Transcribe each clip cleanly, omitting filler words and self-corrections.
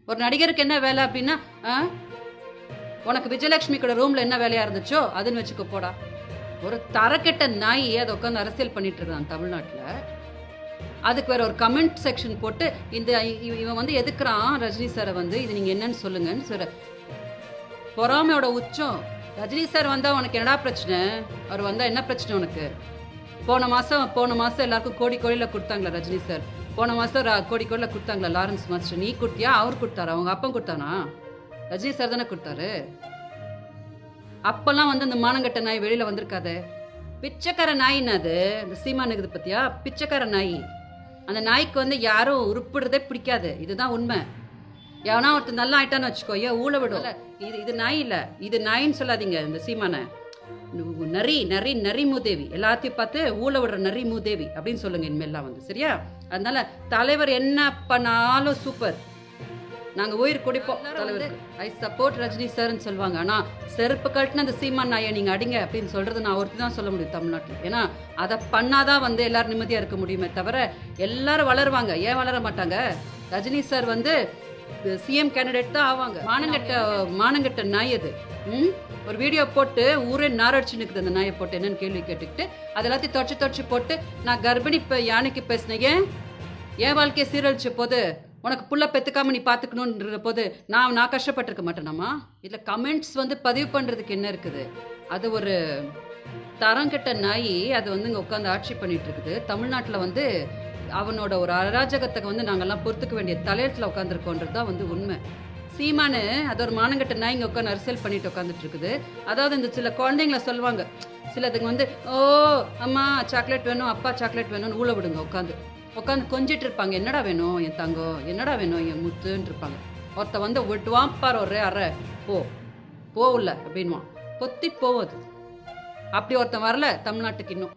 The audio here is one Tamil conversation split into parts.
ஒரு நடிகருக்கு என்ன வேலை அப்படின்னா, உனக்கு விஜயலட்சுமி கூட ரூம்ல என்ன வேலையா இருந்துச்சோ அதுன்னு வச்சுக்கோ போடா. ஒரு தரக்கெட்ட நாய் அதை உட்காந்து அரசியல் பண்ணிட்டு இருக்கான் தமிழ்நாட்டில். அதுக்கு வேற ஒரு கமெண்ட் செக்ஷன் போட்டு இந்த இவன் வந்து எதுக்குறான் ரஜினி சாரை வந்து, இது நீங்க என்னன்னு சொல்லுங்கன்னு சொல்ற. பொறாமையோட உச்சம். ரஜினி சார் வந்தா உனக்கு என்னடா பிரச்சனை? அவர் வந்தா என்ன பிரச்சனை உனக்கு? போன மாசம் எல்லாருக்கும் கோடி கோடியில கொடுத்தாங்களா ரஜினி சார்? போன மாசம் கோடி கோடியில கொடுத்தாங்களா லாரன்ஸ் மாஸ்டர்? நீ கொடுத்தியா? அவர் கொடுத்தாரா? அவங்க அப்பா கொடுத்தானா? ரஜினி சார் தானே கொடுத்தாரு. அப்பெல்லாம் வந்து அந்த மானங்கட்ட நாய் வெளியில வந்திருக்காது. பிச்சைக்கார நாயின்னு அது இந்த சீமான் இருக்குது பத்தியா? பிச்சைக்கார நாய். அந்த நாய்க்கு வந்து யாரும் உருப்பிடுறதே பிடிக்காது. இதுதான் உண்மை. எவனா ஒருத்தர் நல்லா ஆயிட்டான்னு வச்சுக்கோ, ஊழ விடும். இது நாய் இல்ல, இது நாயின்னு சொல்லாதீங்க இந்த சீமான. நரி நரி நரி மூதேவி, எல்லாத்தையும் பார்த்து ஊழ விடுற நரி மூதேவி அப்படின்னு சொல்லுங்க இனிமேல்லாம் வந்து, சரியா? அதனால தலைவர் என்ன பண்ணாலும் சூப்பர், நாங்க உயிர் குடிப்போம் தலைவருக்கு. ஐ சப்போர்ட் ரஜினி சார்ன்னு சொல்லுவாங்க. ஆனா செருப்பு கழட்டின அந்த சீமான் நாயை நீங்க அடிங்க அப்படின்னு சொல்றது நான் ஒருத்தி தான் சொல்ல முடியும் தமிழ்நாட்டில். ஏன்னா அதை பண்ணாதான் வந்து எல்லாரும் நிம்மதியா இருக்க முடியுமே தவிர எல்லாரும் வளருவாங்க. ஏன் வளர மாட்டாங்க? ரஜினி சார் வந்து சிஎம் கேண்டிடேட் தான் ஆவாங்க. மானங்கட்ட நாய் அது. ஒரு வீடியோ போட்டு ஊரே நாரடிச்சு நிற்குது அந்த நாயை போட்டு என்னன்னு கேள்வி கேட்டுக்கிட்டு அது எல்லாத்தையும் தொடச்சு போட்டு நான் கர்ப்பிணி யானைக்கு பேசினேன், என் வாழ்க்கையை சீரழிச்ச போது உனக்கு புள்ள பெத்துக்காம நீ பார்த்துக்கணுன்ற போது நான் கஷ்டப்பட்டிருக்க மாட்டேனாமா? இதில் கமெண்ட்ஸ் வந்து பதிவு பண்ணுறதுக்கு என்ன இருக்குது? அது ஒரு தரங்கெட்ட நாய் அது வந்து இங்கே உட்காந்து ஆட்சி பண்ணிட்டு இருக்குது தமிழ்நாட்டில். வந்து அவனோட ஒரு அராஜகத்தை வந்து நாங்கள்லாம் பொறுத்துக்க வேண்டிய தலையத்தில் உட்காந்துருக்கோன்றது தான் வந்து உண்மை. சீமானு அது ஒரு மானங்கட்ட நாய் இங்கே உட்காந்து அரசியல் பண்ணிட்டு உட்காந்துட்டு இருக்குது. அதாவது இந்த சில குழந்தைங்கள சொல்லுவாங்க, சிலதுக்கு வந்து ஓ அம்மா சாக்லேட் வேணும், அப்பா சாக்லேட் வேணும்னு ஊழ விடுங்க. உட்காந்து கொஞ்சிட்டு இருப்பாங்க, என்னடா வேணும் என் தங்கம், என்னடா வேணும் என் முத்துன்னு இருப்பாங்க. ஒருத்த வந்து விட்டுவான் பாரு, ஒரு அரை போகல அப்படின்வான், பொத்தி போவது. அப்படி ஒருத்தன் வரல தமிழ்நாட்டுக்கு இன்னும்.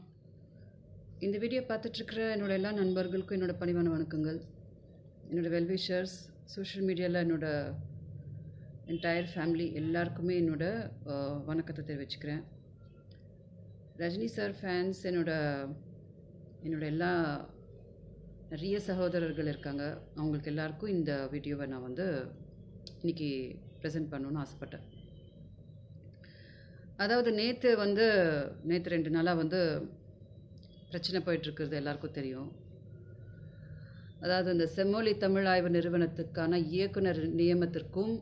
இந்த வீடியோ பார்த்துட்ருக்கிற என்னோட எல்லா நண்பர்களுக்கும் என்னோட பணிவான வணக்கங்கள். என்னோட வெல்விஷர்ஸ், சோஷியல் மீடியாவில் என்னோட என்டையர் ஃபேமிலி எல்லாருக்குமே என்னோட வணக்கத்தை தெரிவிச்சுக்கிறேன். ரஜினி சார் ஃபேன்ஸ் என்னோட எல்லா நிறைய சகோதரர்கள் இருக்காங்க. அவங்களுக்கு எல்லாருக்கும் இந்த வீடியோவை நான் வந்து இன்றைக்கி ப்ரெசென்ட் பண்ணணுன்னு ஆசைப்பட்டேன். அதாவது நேற்று 2 நாளாக வந்து பிரச்சனை போயிட்டுருக்கிறது எல்லாருக்கும் தெரியும். அதாவது இந்த செம்மொழி தமிழ் ஆய்வு நிறுவனத்துக்கான இயக்குனர் நியமனத்திற்கும்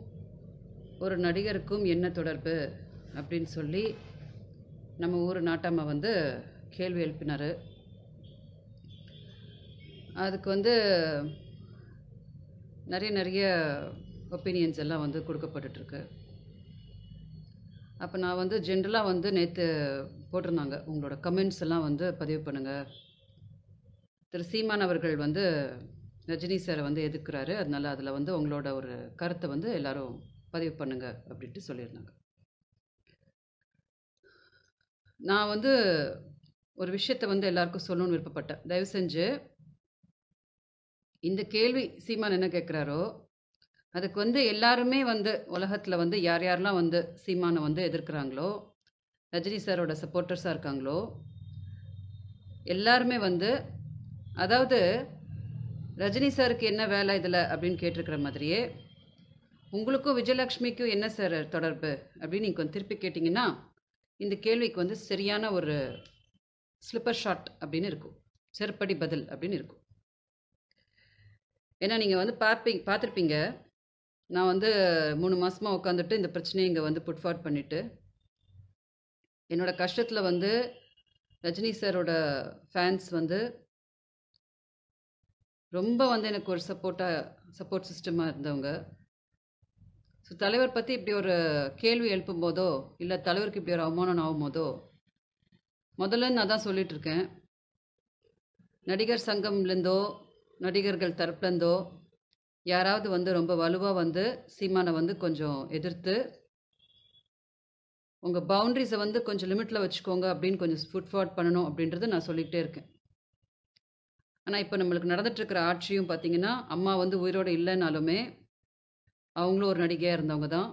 ஒரு நடிகருக்கும் என்ன தொடர்பு அப்படின்னு சொல்லி நம்ம ஊர் நாட்டாமை வந்து கேள்வி எழுப்பினார். அதுக்கு வந்து நிறைய ஒப்பீனியன்ஸ் எல்லாம் வந்து கொடுக்கப்பட்டுருக்கு. அப்போ நான் வந்து ஜென்ரலாக வந்து நேற்று போட்டிருந்தாங்க, உங்களோட கமெண்ட்ஸ் எல்லாம் வந்து பதிவு பண்ணுங்கள். திரு சீமான் அவர்கள் வந்து ரஜினி சாரை வந்து எதிர்க்கிறாரு, அதனால் அதில் வந்து உங்களோட ஒரு கருத்தை வந்து எல்லோரும் பதிவு பண்ணுங்கள் அப்படின்ட்டு சொல்லியிருந்தாங்க. நான் வந்து ஒரு விஷயத்தை வந்து எல்லாருக்கும் சொல்லணும்னு விருப்பப்பட்டேன். தயவு செஞ்சு இந்த கேள்வி சீமான் என்ன கேட்குறாரோ அதுக்கு வந்து எல்லாருமே வந்து உலகத்தில் வந்து யாரெல்லாம் வந்து சீமானை வந்து எதிர்க்கிறாங்களோ, ரஜினி சாரோட சப்போர்ட்டர்ஸாக இருக்காங்களோ, எல்லாருமே வந்து அதாவது ரஜினி சாருக்கு என்ன வேலை இதில் அப்படின்னு கேட்டிருக்கிற மாதிரியே உங்களுக்கும் விஜயலட்சுமிக்கும் என்ன சார் தொடர்பு அப்படின்னு நீங்கள் கொஞ்சம் திருப்பி கேட்டிங்கன்னா இந்த கேள்விக்கு வந்து சரியான ஒரு ஸ்லிப்பர் ஷாட் அப்படின்னு இருக்கும், செருப்படி பதில் அப்படின்னு இருக்கும். ஏன்னா நீங்கள் வந்து பார்த்துருப்பீங்க, நான் வந்து 3 மாதமாக உட்காந்துட்டு இந்த பிரச்சனையை இங்கே வந்து புட் ஃபார்வர்ட் பண்ணிவிட்டு என்னோட கஷ்டத்தில் வந்து ரஜினி சாரோட ஃபேன்ஸ் வந்து ரொம்ப வந்து எனக்கு ஒரு சப்போர்ட் சிஸ்டமாக இருந்தவங்க. ஸோ தலைவர் பற்றி இப்படி ஒரு கேள்வி எழுப்பும் போதோ இல்லை தலைவருக்கு இப்படி ஒரு அவமானம் ஆகும் போதோ முதல்ல நான் தான் சொல்லிகிட்ருக்கேன், நடிகர் சங்கம்லேருந்தோ நடிகர்கள் தரப்புலேருந்தோ யாராவது வந்து ரொம்ப வலுவாக வந்து சீமானை வந்து கொஞ்சம் எதிர்த்து உங்கள் பவுண்ட்ரிஸை வந்து கொஞ்சம் லிமிட்டில் வச்சுக்கோங்க அப்படின்னு கொஞ்சம் ஃபுட் ஃபார்வர்ட் பண்ணணும் அப்படின்றத நான் சொல்லிக்கிட்டே இருக்கேன். ஆனால் இப்போ நம்மளுக்கு நடந்துகிட்ருக்கிற ஆட்சியும் பார்த்திங்கன்னா, அம்மா வந்து உயிரோடு இல்லைனாலுமே அவங்களும் ஒரு நடிகையாக இருந்தவங்க தான்.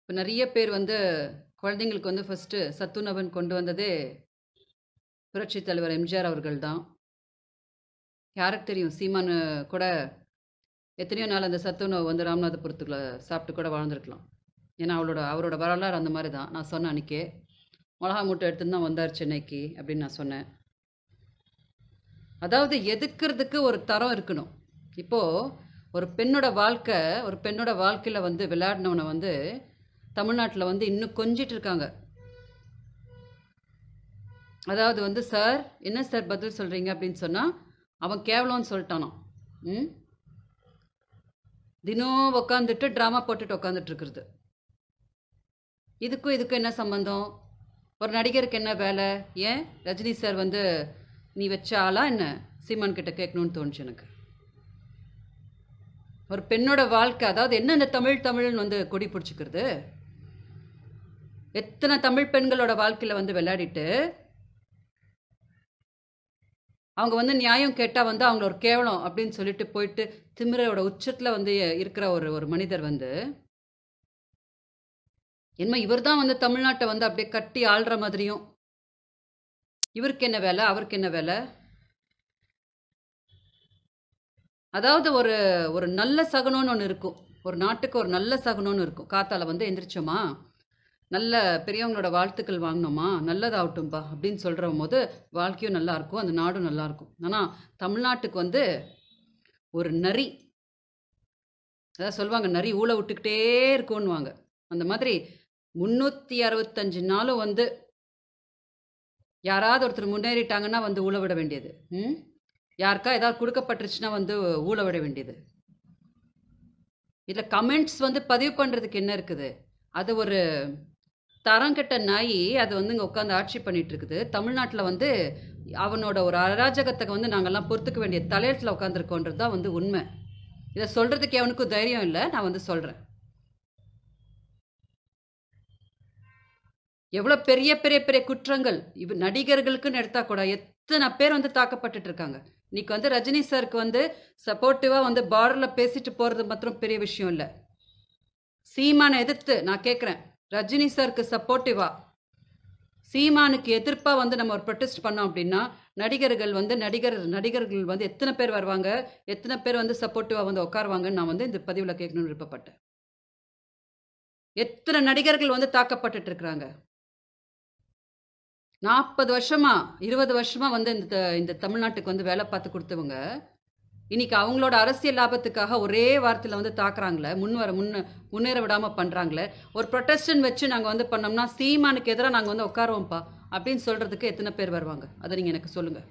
இப்போ நிறைய பேர் வந்து குழந்தைங்களுக்கு வந்து ஃபஸ்ட்டு சத்துணவன் கொண்டு வந்ததே புரட்சி தலைவர் எம்ஜிஆர் அவர்கள் தான். யாருக்கு தெரியும், சீமானு கூட எத்தனையோ நாள் அந்த சத்துணவு வந்து ராமநாதபுரத்துக்குள்ள சாப்பிட்டு கூட வாழ்ந்துருக்கலாம். ஏன்னா அவரோட வரலாறு அந்த மாதிரி தான். நான் சொன்னேன் அன்றைக்கே, மிளகா மூட்டை எடுத்துன்னு தான் வந்தார் சென்னைக்கு அப்படின்னு நான் சொன்னேன். அதாவது எதுக்கிறதுக்கு ஒரு தரம் இருக்கணும். இப்போது ஒரு பெண்ணோட வாழ்க்கையில் வந்து விளையாடினவனை வந்து தமிழ்நாட்டில் வந்து இன்னும் கொஞ்சிட்டு இருக்காங்க. அதாவது வந்து சார் என்ன சார் பதில் சொல்கிறீங்க அப்படின்னு சொன்னால் அவன் கேவலம்னு சொல்லிட்டானான். தினம் உட்காந்துட்டு ட்ராமா போட்டுட்டு உட்காந்துட்டு இருக்கிறது. இதுக்கும் என்ன சம்பந்தம்? ஒரு நடிகருக்கு என்ன வேலை? ஏன் ரஜினி சார் வந்து நீ வச்ச ஆளா என்ன சீமான் கிட்ட கேட்கணும்னு தோணுச்சு எனக்கு. ஒரு பெண்ணோட வாழ்க்கை, அதாவது என்ன இந்த தமிழ்னு வந்து கொடி பிடிச்சிக்கிறது? எத்தனை தமிழ் பெண்களோட வாழ்க்கையில் வந்து விளையாடிட்டு அவங்க வந்து நியாயம் கேட்டால் வந்து அவங்கள ஒரு கேவலம் அப்படின்னு சொல்லிட்டு போயிட்டு திமிரோட உச்சத்தில் வந்து இருக்கிற ஒரு மனிதர் வந்து என்ன இவர் தான் வந்து தமிழ்நாட்டை வந்து அப்படியே கட்டி ஆள்ற மாதிரியும், இவருக்கு என்ன வேலை அவருக்கு என்ன வேலை? அதாவது ஒரு நல்ல சகுனம்னு ஒன்று இருக்கும். ஒரு நாட்டுக்கு ஒரு நல்ல சகுனம்னு இருக்கும். காத்தால வந்து எந்திரிச்சோமா, நல்ல பெரியவங்களோட வாழ்த்துக்கள் வாங்கினோமா, நல்லதாகட்டும்பா அப்படின்னு சொல்கிற போது வாழ்க்கையும் நல்லா இருக்கும், அந்த நாடும் நல்லா இருக்கும். ஆனால் தமிழ்நாட்டுக்கு வந்து ஒரு நரி, அதாவது சொல்லுவாங்க நரி ஊழ விட்டுக்கிட்டே இருக்கும்னுவாங்க. அந்த மாதிரி 365 நாளும் வந்து யாராவது ஒருத்தர் முன்னேறிட்டாங்கன்னா வந்து ஊழ விட வேண்டியது. யாருக்கா ஏதாவது கொடுக்கப்பட்டுருச்சுன்னா வந்து ஊழ விட வேண்டியது. இதில் கமெண்ட்ஸ் வந்து பதிவு பண்ணுறதுக்கு என்ன இருக்குது? அது ஒரு தரங்கெட்ட நாய் அது வந்து இங்கே உட்காந்து ஆட்சி பண்ணிட்டு இருக்குது. தமிழ்நாட்டில் வந்து அவனோட ஒரு அராஜகத்தை வந்து நாங்கள்லாம் பொறுத்துக்க வேண்டிய தலையத்தில் உட்காந்துருக்கோன்றது தான் வந்து உண்மை. இதை சொல்கிறதுக்கு அவனுக்கும் தைரியம் இல்லை. நான் வந்து சொல்கிறேன், எவ்வளோ பெரிய பெரிய பெரிய குற்றங்கள் நடிகர்களுக்குன்னு எடுத்தா கூட எத்தனை பேர் வந்து தாக்கப்பட்டுட்டு இருக்காங்க. இன்னைக்கு வந்து ரஜினி சாருக்கு வந்து சப்போர்ட்டிவாக வந்து பார்டரில் பேசிட்டு போகிறது மாத்திரம் பெரிய விஷயம் இல்லை. சீமானை எதிர்த்து நான் கேட்குறேன், ரஜினி சாருக்கு சப்போர்ட்டிவா சீமானுக்கு எதிர்ப்பாக வந்து நம்ம ஒரு ப்ரொட்டஸ்ட் பண்ணோம் அப்படின்னா நடிகர்கள் வந்து எத்தனை பேர் வருவாங்க, எத்தனை பேர் வந்து சப்போர்ட்டிவாக வந்து உட்காருவாங்கன்னு நான் வந்து இந்த பதிவில் கேட்கணும்னு விருப்பப்பட்டேன். எத்தனை நடிகர்கள் வந்து தாக்கப்பட்டுட்டு இருக்கிறாங்க. 40 வருஷமா 20 வருஷமா வந்து இந்த தமிழ்நாட்டுக்கு வந்து வேலை பார்த்து கொடுத்தவங்க இன்னைக்கு அவங்களோட அரசியல் லாபத்துக்காக ஒரே வாரத்தில் வந்து தாக்குறாங்களே, முன்னேற விடாமல் பண்ணுறாங்களே. ஒரு ப்ரொட்டஸ்டன் வச்சு நாங்கள் வந்து பண்ணோம்னா சீமானுக்கு எதிராக நாங்கள் வந்து உட்காருவோம்ப்பா அப்படின்னு சொல்கிறதுக்கு எத்தனை பேர் வருவாங்க? அதை நீங்கள் எனக்கு சொல்லுங்கள்.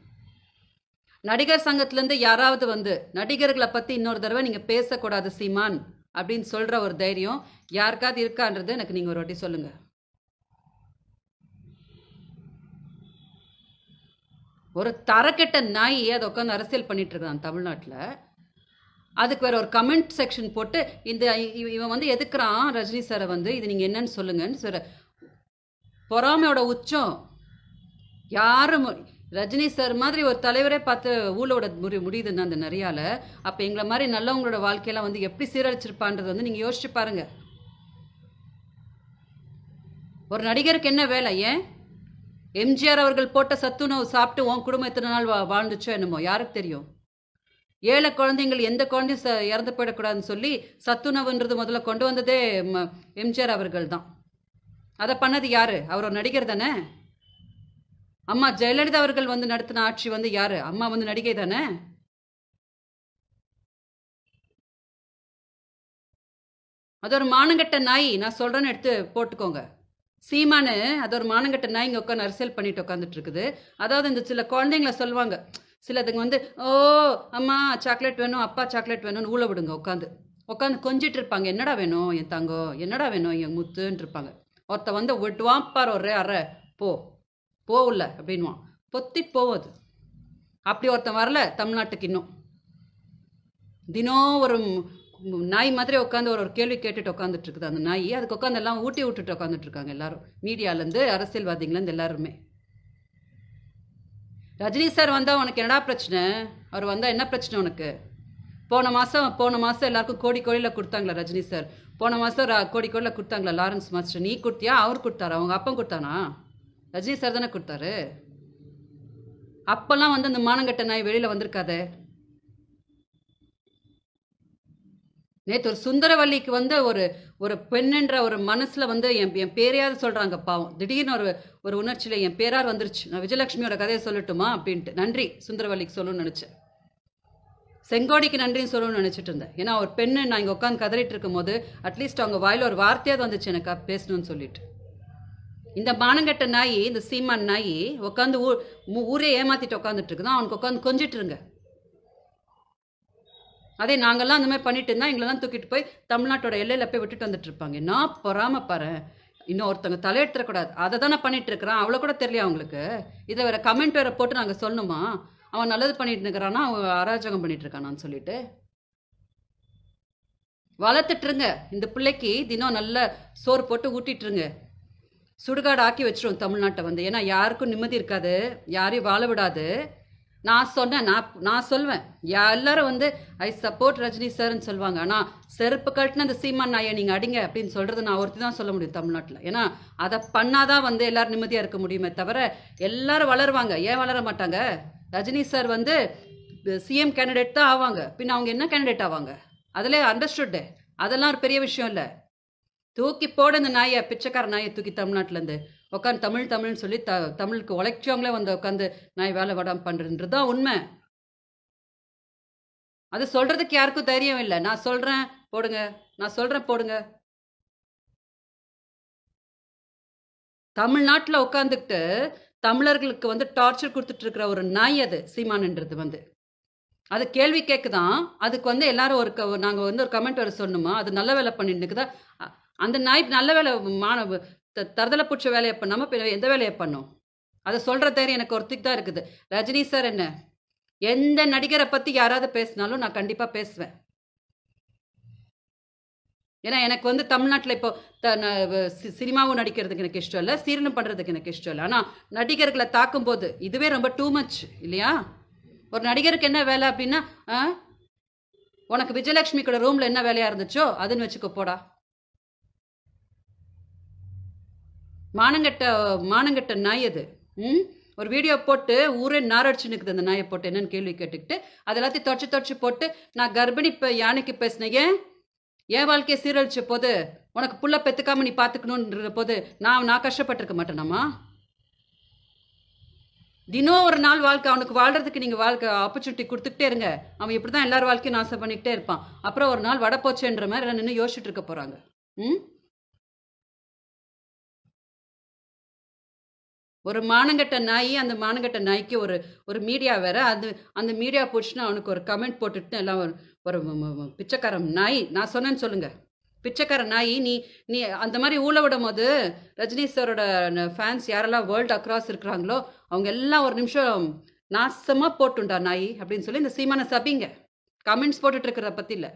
நடிகர் சங்கத்துலேருந்து யாராவது வந்து நடிகர்களை பற்றி இன்னொரு தடவை நீங்கள் பேசக்கூடாது சீமான் அப்படின்னு சொல்கிற ஒரு தைரியம் யாருக்காவது இருக்கான்றது எனக்கு நீங்கள் ஒரு வாட்டி சொல்லுங்கள். ஒரு தரக்கெட்ட நாய் அதை உட்காந்து அரசியல் பண்ணிட்டு இருக்கான் தமிழ்நாட்டில். அதுக்கு வேற ஒரு கமெண்ட் செக்ஷன் போட்டு இவன் வந்து எதுக்குறான் ரஜினி சாரை வந்து, இது நீங்கள் என்னன்னு சொல்லுங்கன்னு சொல்ற பொறாமையோட உச்சம். யாரும் ரஜினி சார் மாதிரி ஒரு தலைவரே பார்த்து ஊழோட முடியுதுன்னு அந்த நிறையால, அப்போ எங்களை மாதிரி நல்லவங்களோட வாழ்க்கையெல்லாம் வந்து எப்படி சீரழிச்சிருப்பான்றது வந்து நீங்கள் யோசிச்சு பாருங்க. ஒரு நடிகருக்கு என்ன வேலை? ஏன் எம்ஜிஆர் அவர்கள் போட்ட சத்துணவு சாப்பிட்டு உன் குடும்பம் எத்தனை நாள் வாழ்ந்துச்சோ என்னமோ யாருக்கு தெரியும்? ஏழை குழந்தைங்கள் எந்த குழந்தையும் இறந்து போயிடக்கூடாதுன்னு சொல்லி சத்துணவுன்றது முதல்ல கொண்டு வந்ததே எம்ஜிஆர் அவர்கள் தான். அதை பண்ணது யாரு? அவர் ஒரு நடிகர் தானே. அம்மா ஜெயலலிதா அவர்கள் வந்து நடத்தின ஆட்சி வந்து யாரு? அம்மா வந்து நடிகை தானே. அது ஒரு மானங்கட்ட நாய், நான் சொல்றேன்னு எடுத்து போட்டுக்கோங்க. சீமானு அது ஒரு மானங்கட்ட நாய் இங்கே உட்காந்து அரசியல் பண்ணிட்டு உட்காந்துட்டு இருக்குது. அதாவது இந்த சில குழந்தைங்கள சொல்லுவாங்க, சிலதுங்க வந்து ஓ அம்மா சாக்லேட் வேணும், அப்பா சாக்லேட் வேணும்னு ஊழ விடுங்க. உட்காந்து கொஞ்சிட்டு இருப்பாங்க, என்னடா வேணும் என் தங்கம், என்னடா வேணும் என் முத்துன்னு இருப்பாங்க. ஒருத்த வந்து விட்டுவான் பார், ஒரு அரை போகல அப்படின்வான், பொத்தி போவது. அப்படி ஒருத்தன் வரல தமிழ்நாட்டுக்கு இன்னும். தினம் ஒரு நாய் மாதிரி உட்காந்து ஒரு கேள்வி கேட்டுட்டு உட்காந்துட்டு இருக்குது அந்த நாய். அதுக்கு உட்காந்து எல்லாம் ஊட்டி விட்டுட்டு உட்காந்துட்டு இருக்காங்க எல்லாரும், மீடியாலேருந்து அரசியல்வாதிங்கலேருந்து எல்லாருமே. ரஜினி சார் வந்தால் உனக்கு என்னடா பிரச்சனை? அவர் வந்தால் என்ன பிரச்சனை உனக்கு? போன மாதம் எல்லாருக்கும் கோடியில் கொடுத்தாங்களா ரஜினி சார்? போன மாதம் கோடியில் கொடுத்தாங்களா லாரன்ஸ் மாஸ்டர்? நீ கொடுத்தியா? அவர் கொடுத்தாரா? அவங்க அப்பன் கொடுத்தானா? ரஜினி சார் தானே கொடுத்தாரு. அப்போல்லாம் வந்து அந்த மானங்கட்ட நாய் வெளியில் வந்திருக்காதே. நேற்று ஒரு சுந்தரவல்லிக்கு வந்து ஒரு ஒரு பெண்ணுன்ற ஒரு மனசில் வந்து என் பேரையாவது சொல்கிறாங்க பாவம். திடீர்னு ஒரு ஒரு உணர்ச்சியில் என் பேரார் வந்துருச்சு. நான் விஜயலட்சுமியோட கதையை சொல்லட்டுமா அப்படின்ட்டு. நன்றி சுந்தரவல்லிக்கு சொல்லணும்னு நினச்சேன். செங்கோடிக்கு நன்றின்னு சொல்லணும்னு நினச்சிட்டு இருந்தேன். ஏன்னா ஒரு பெண்ணு நான் இங்கே உட்காந்து கதறிட்டு இருக்கும் போது அட்லீஸ்ட் அவங்க வாயில் ஒரு வார்த்தையாவது வந்துச்சு எனக்கு பேசணும்னு சொல்லிட்டு. இந்த மானங்கட்ட நாய், இந்த சீமான் நாய் உட்காந்து ஊரே ஏமாத்திட்டு உட்காந்துட்டு இருக்குதான். அவனுக்கு உட்காந்து கொஞ்சிட்டு இருங்க. அதே நாங்கள்லாம் அந்த மாதிரி பண்ணிட்டு இருந்தால் எங்களெல்லாம் தூக்கிட்டு போய் தமிழ்நாட்டோட எல்லையில் போய் விட்டுட்டு வந்துட்டு இருப்பாங்க. நான் பொறாம பாரு, இன்னும் ஒருத்தவங்க தலையெடுத்துடக்கூடாது, அதை தானே பண்ணிட்டு இருக்கிறான். அவ்வளோ கூட தெரியல அவங்களுக்கு. இதை வேற கமெண்ட் வேற போட்டு நாங்கள் சொல்லணுமா? அவன் நல்லது பண்ணிட்டு இருக்கிறான்னா அவன் அராஜகம் பண்ணிட்டு இருக்கானான்னு சொல்லிட்டு வளர்த்துட்டுருங்க. இந்த பிள்ளைக்கு தினம் நல்ல சோறு போட்டு ஊட்டிட்டுருங்க. சுடுகாடு ஆக்கி வச்சிரும் தமிழ்நாட்டை வந்து. ஏன்னா யாருக்கும் நிம்மதி இருக்காது, யாரையும் வாழ விடாது. நான் சொன்னேன், நான் சொல்வேன், எல்லாரும் வந்து ஐ சப்போர்ட் ரஜினி சார்ன்னு சொல்லுவாங்க. ஆனால் செருப்பு கழட்டின அந்த சீமான் நாயை நீங்கள் அடிங்க அப்படின்னு சொல்கிறது நான் ஒருத்தி தான் சொல்ல முடியும் தமிழ்நாட்டில். ஏன்னா அதை பண்ணாதான் வந்து எல்லாரும் நிம்மதியாக இருக்க முடியுமே தவிர எல்லாரும் வளருவாங்க. ஏன் வளர மாட்டாங்க? ரஜினி சார் வந்து சிஎம் கேண்டிடேட் தான் ஆவாங்க. பின்ன அவங்க என்ன கேண்டிடேட் ஆவாங்க? அதிலே அண்டர்ஸ்டுட்டு. அதெல்லாம் ஒரு பெரிய விஷயம் இல்லை. தூக்கி போட இந்த நாயை, பிச்சைக்கார நாயை தூக்கி தமிழ்நாட்டிலேருந்து உட்காந்து தமிழ்னு சொல்லி தமிழுக்கு உழைச்சவங்களே வந்து உட்காந்து நாய் வேலை விடாமல் பண்ணுறதுன்றது தான் உண்மை. அது சொல்கிறதுக்கு யாருக்கும் தைரியம் இல்லை. நான் சொல்கிறேன் போடுங்க, நான் சொல்கிறேன் போடுங்க. தமிழ்நாட்டில் உட்காந்துக்கிட்டு தமிழர்களுக்கு வந்து டார்ச்சர் கொடுத்துட்டு இருக்கிற ஒரு நாய் அது சீமான்ன்றது வந்து. அது கேள்வி கேட்குதான். அதுக்கு வந்து எல்லாரும் நாங்கள் வந்து ஒரு கமெண்ட் வர சொன்னோமா, அது நல்ல வேலை பண்ணிட்டு இருக்குதா? அந்த நாய் நல்ல வேலை தரதலை பிடிச்ச வேலையை பண்ணாமல் எந்த வேலையை பண்ணும்? அதை சொல்கிற தைரியம் எனக்கு ஒருத்திக்கு தான் இருக்குது. ரஜினி சார் என்ன, எந்த நடிகரை பற்றி யாராவது பேசினாலும் நான் கண்டிப்பாக பேசுவேன். ஏன்னா எனக்கு வந்து தமிழ்நாட்டில் இப்போ சினிமாவும் நடிக்கிறதுக்கு எனக்கு இஷ்டம் இல்லை, சீரியலும் பண்ணுறதுக்கு எனக்கு இஷ்டம் இல்லை. ஆனால் நடிகர்களை தாக்கும் போது இதுவே ரொம்ப டூ மச் இல்லையா? ஒரு நடிகருக்கு என்ன வேலை அப்படின்னா, உனக்கு விஜயலட்சுமி கூட ரூமில் என்ன வேலையாக இருந்துச்சோ அதுன்னு வச்சுக்கோ போடா. மானங்கட்ட நாய் அது. ஒரு வீடியோ போட்டு ஊரே நாரடிச்சு நிற்குது அந்த நாயை போட்டு. என்னன்னு கேள்வி கேட்டுக்கிட்டு அது எல்லாத்தையும் தொடச்சு போட்டு நான் கர்ப்பிணி யானைக்கு பேசினேன், என் வாழ்க்கையை சீரழிச்ச போது உனக்கு புள்ள பெத்துக்காம நீ பார்த்துக்கணுன்ற போது நான் கஷ்டப்பட்டிருக்க மாட்டேனாமா? தினம் ஒரு நாள் வாழ்க்கை அவனுக்கு வாழ்றதுக்கு நீங்கள் வாழ்க்கை ஆப்பர்ச்சுனிட்டி கொடுத்துக்கிட்டே இருங்க. அவன் இப்படி தான் எல்லார் வாழ்க்கையும் நாசம் பண்ணிக்கிட்டே இருப்பான். அப்புறம் ஒரு நாள் வட போச்சுன்ற மாதிரி எல்லாம் நின்று யோசிச்சுட்டு இருக்க போகிறாங்க. ஒரு மானங்கட்ட நாய், அந்த மானங்கட்ட நாய்க்கு ஒரு மீடியா வேற. அந்த மீடியா போச்சுன்னா அவனுக்கு ஒரு கமெண்ட் போட்டுட்டு எல்லாம் ஒரு பிச்சைக்கார நாய். நான் சொன்னேன்னு சொல்லுங்க, பிச்சைக்கார நாய். நீ அந்த மாதிரி ஊழ விடும் போது ரஜினி சாரோட ஃபேன்ஸ் யாரெல்லாம் வேர்ல்டு அக்ராஸ் இருக்கிறாங்களோ அவங்க எல்லாம் ஒரு நிமிஷம் நாசமாக போட்டுண்டா நாய் அப்படின்னு சொல்லி இந்த சீமான சபிங்க. கமெண்ட்ஸ் போட்டுட்டு இருக்கிறத பற்றி இல்லை.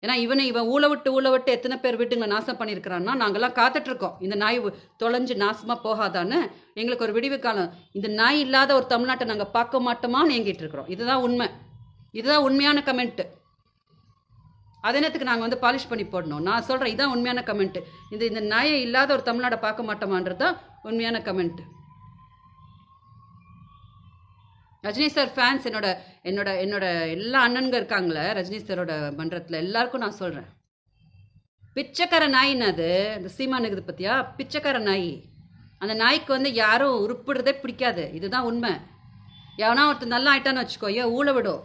ஏன்னா இவன் ஊழ விட்டு எத்தனை பேர் வீட்டுங்களை நாசம் பண்ணியிருக்கிறான்னா நாங்கள்லாம் காத்துட்ருக்கோம் இந்த நாய் தொலைஞ்சு நாசமாக போகாதான்னு. எங்களுக்கு ஒரு விடிவு காலம். இந்த நாய் இல்லாத ஒரு தமிழ்நாட்டை நாங்கள் பார்க்க மாட்டோமான்னு ஏங்கிட்டு இருக்கிறோம். இதுதான் உண்மை, இதுதான் உண்மையான கமெண்ட்டு. அதே நேரத்துக்கு நாங்கள் வந்து பாலிஷ் பண்ணி போடணும். நான் சொல்கிறேன், இதுதான் உண்மையான கமெண்ட்டு. இந்த நாயை இல்லாத ஒரு தமிழ்நாடை பார்க்க மாட்டோமான்றது தான் உண்மையான கமெண்ட்டு. ரஜினி சார் ஃபேன்ஸ் என்னோட எல்லா அண்ணனுங்க இருக்காங்களே ரஜினி சாரோட மன்றத்தில், எல்லாருக்கும் நான் சொல்கிறேன், பிச்சைக்கார நாயின்னு இந்த சீமான் இருக்குது பற்றியா, பிச்சைக்கார நாய். அந்த நாய்க்கு வந்து யாரும் உருப்பிடுறதே பிடிக்காது. இதுதான் உண்மை. எவனா ஒருத்தர் நல்லா ஆயிட்டான்னு வச்சுக்கோ, ஊழ விடும்.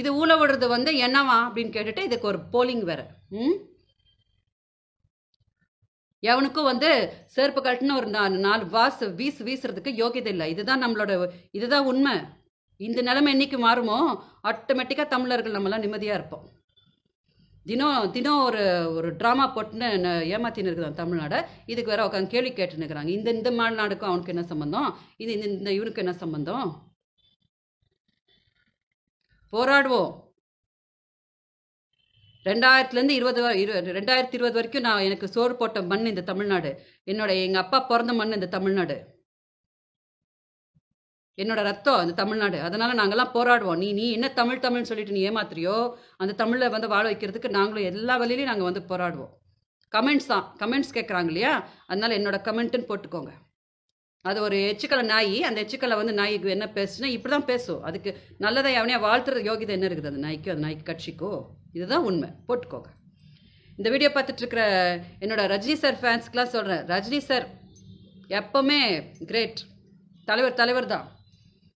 இது ஊழ விடுறது வந்து என்னவா அப்படின்னு கேட்டுட்டு இதுக்கு ஒரு போலிங் வேற. எவனுக்கும் வந்து செருப்பு கழட்டுன்னு ஒரு 4 வீசுறதுக்கு யோகியதை இல்லை. இதுதான் உண்மை. இந்த நிலைமை என்னைக்கு மாறுமோ ஆட்டோமேட்டிக்காக தமிழர்கள் நம்மளாம் நிம்மதியாக இருப்போம். தினம் ஒரு ட்ராமா போட்டுன்னு ஏமாத்தின்னு இருக்குதான் தமிழ்நாடை. இதுக்கு வேற உட்காந்து கேள்வி கேட்டுன்னு இருக்கிறாங்க. இந்த மாநாடுக்கும் அவனுக்கு என்ன சம்பந்தம்? இந்த இவனுக்கு என்ன சம்பந்தம்? போராடுவோம். 2020 வரைக்கும் எனக்கு சோறு போட்ட மண் இந்த தமிழ்நாடு. எங்கள் அப்பா பிறந்த மண் இந்த தமிழ்நாடு. என்னோட ரத்தம் இந்த தமிழ்நாடு. அதனால நாங்கள்லாம் போராடுவோம். நீ என்ன தமிழ்னு சொல்லிட்டு நீ ஏமாத்துறியோ அந்த தமிழில் வந்து வாழ வைக்கிறதுக்கு நாங்களும் எல்லா வழியிலையும் நாங்கள் வந்து போராடுவோம். கமெண்ட்ஸ் கேட்குறாங்க இல்லையா, அதனால என்னோட கமெண்ட்டுன்னு போட்டுக்கோங்க. அது ஒரு எச்சுக்கலை நாய். அந்த எச்சுக்கலை வந்து நாய்க்கு என்ன பேசுனா இப்படி தான் பேசும். அதுக்கு நல்லதை அவனையா வாழ்த்துற யோகிதை என்ன இருக்குது அந்த நாய்க்கு கட்சிக்கோ? இதுதான் உண்மை, போட்டுக்கோங்க. இந்த வீடியோ பார்த்துட்டு இருக்கிற என்னோட ரஜினி சார் ஃபேன்ஸ்க்கெலாம் சொல்கிறேன், ரஜினி சார் எப்போவுமே கிரேட், தலைவர் தான்.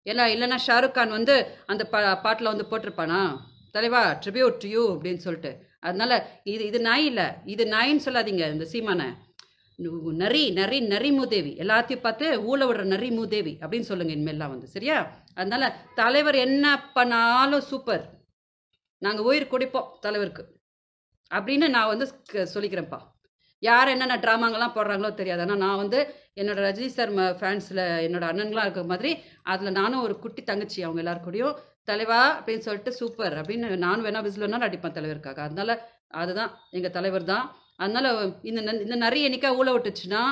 இல்லைன்னா ஷாருக் கான் வந்து அந்த பாட்டில் வந்து போட்டிருப்பானா, தலைவா ட்ரிபியூட் டு யூ அப்படின்னு சொல்லிட்டு. அதனால இது நாய் இல்லை, இது நாயின்னு சொல்லாதீங்க. இந்த சீமானை நரி மூதேவி, எல்லாத்தையும் பார்த்து ஊழ விடுற நரி மூதேவி அப்படின்னு சொல்லுங்க இனிமேல்லாம் வந்து, சரியா? அதனால தலைவர் என்ன பண்ணாலும் சூப்பர், நாங்கள் உயிர் குடிப்போம் தலைவருக்கு அப்படின்னு நான் வந்து சொல்லிக்கிறேன்ப்பா. யார் என்னென்ன ட்ராமாங்கெல்லாம் போடுறாங்களோ தெரியாது. ஆனால் நான் வந்து என்னோட ரஜினி சார் ஃபேன்ஸில் என்னோட அண்ணன்களாம் இருக்கிற மாதிரி அதில் நானும் ஒரு குட்டி தங்கச்சி, அவங்க எல்லாருக்கூடையும் தலைவா அப்படின்னு சொல்லிட்டு சூப்பர் அப்படின்னு நானும் வேணா விசிலனாலும் அடிப்பேன் தலைவருக்காக. அதனால அதுதான் எங்கள் தலைவர் தான். அதனால இந்த நரி என்னைக்கா ஊழ விட்டுச்சுன்னா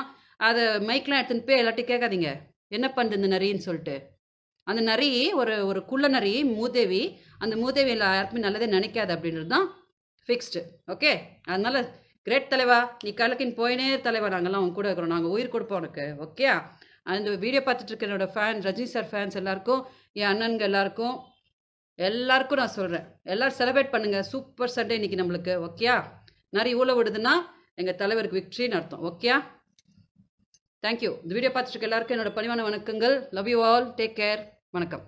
அதை மைக்கெலாம் எடுத்துன்னு போய் எல்லாத்தையும் கேட்காதீங்க என்ன பண்ணுது இந்த நரின்னு சொல்லிட்டு. அந்த நரி ஒரு குள்ள நரி மூதேவி, அந்த மூதேவியில் யாருக்குமே நல்லதே நினைக்காது அப்படின்றது தான் ஃபிக்ஸ்டு. ஓகே, அதனால கிரேட் தலைவா, நீ கலக்கின்னு போயினே தலைவா, நாங்கள்லாம் அவங்க கூட இருக்கிறோம், நாங்கள் உயிர் கொடுப்போம் உனக்கு. ஓகே, அந்த வீடியோ பார்த்துட்டு இருக்க என்னோட ரஜினி சார் ஃபேன்ஸ் எல்லாருக்கும், என் அண்ணனுங்க எல்லாருக்கும் நான் சொல்கிறேன், எல்லோரும் செலிப்ரேட் பண்ணுங்கள். சூப்பர் சண்டே இன்னைக்கு நம்மளுக்கு. ஓகே, நிறைய ஊழ விடுதுன்னா எங்கள் தலைவருக்கு விக்ட்ரின்னு அர்த்தம். Okay, thank you. இந்த வீடியோ பார்த்துட்டு இருக்க எல்லாருக்கும் என்னோட பணிவான வணக்கங்கள். Love you all, take care, வணக்கம்.